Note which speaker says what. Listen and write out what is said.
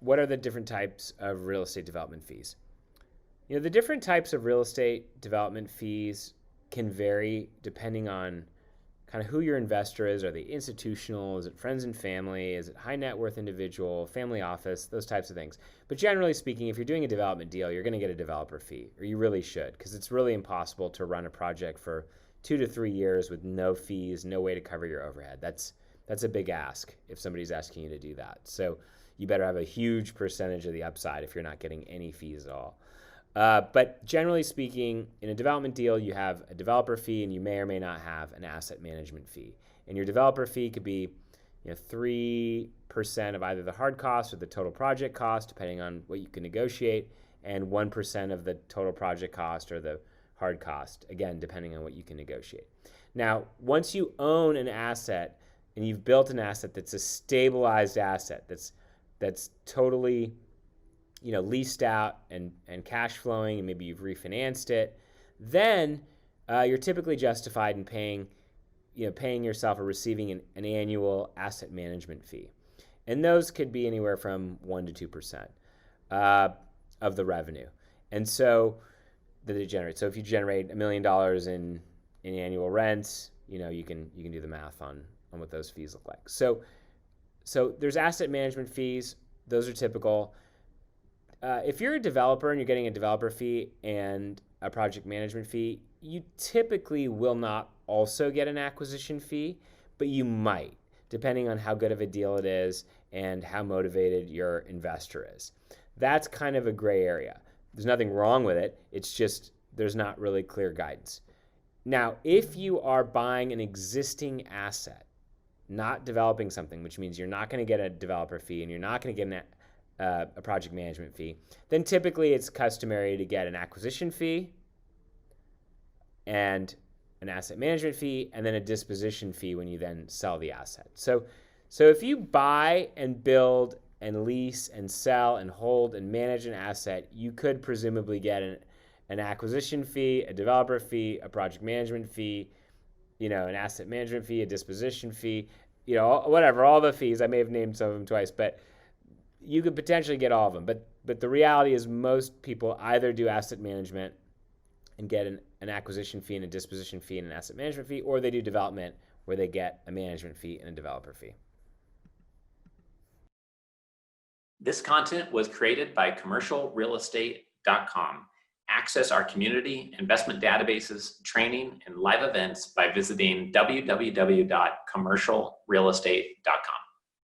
Speaker 1: what are the different types of real estate development fees? The different types of real estate development fees can vary depending on kind of who your investor is. Are they institutional? Is it friends and family? Is it high net worth individual, family office, those types of things? But generally speaking, if you're doing a development deal, you're going to get a developer fee, or you really should, because it's really impossible to run a project for 2 to 3 years with no fees, no way to cover your overhead. That's a big ask if somebody's asking you to do that. So you better have a huge percentage of the upside if you're not getting any fees at all. But generally speaking, in a development deal, you have a developer fee, and you may or may not have an asset management fee. And your developer fee could be 3% of either the hard cost or the total project cost, depending on what you can negotiate, and 1% of the total project cost or the hard cost, again, depending on what you can negotiate. Now, once you own an asset and you've built an asset that's a stabilized asset, that's totally leased out and cash flowing, and maybe you've refinanced it, then you're typically justified in paying yourself or receiving an annual asset management fee. And those could be anywhere from 1% to 2% of the revenue. And so that it generates. So if you generate $1 million in annual rents, you can do the math on what those fees look like. So there's asset management fees. Those are typical. If you're a developer and you're getting a developer fee and a project management fee, you typically will not also get an acquisition fee, but you might, depending on how good of a deal it is and how motivated your investor is. That's kind of a gray area. There's nothing wrong with it. It's just there's not really clear guidance. Now, if you are buying an existing asset, not developing something, which means you're not going to get a developer fee and you're not going to get a project management fee, then typically it's customary to get an acquisition fee and an asset management fee and then a disposition fee when you then sell the asset. So if you buy and build and lease and sell and hold and manage an asset, you could presumably get an acquisition fee, a developer fee, a project management fee, an asset management fee, a disposition fee, whatever, all the fees. I may have named some of them twice, but you could potentially get all of them. But the reality is most people either do asset management and get an acquisition fee and a disposition fee and an asset management fee, or they do development where they get a management fee and a developer fee.
Speaker 2: This content was created by commercialrealestate.com. Access our community, investment databases, training, and live events by visiting www.commercialrealestate.com.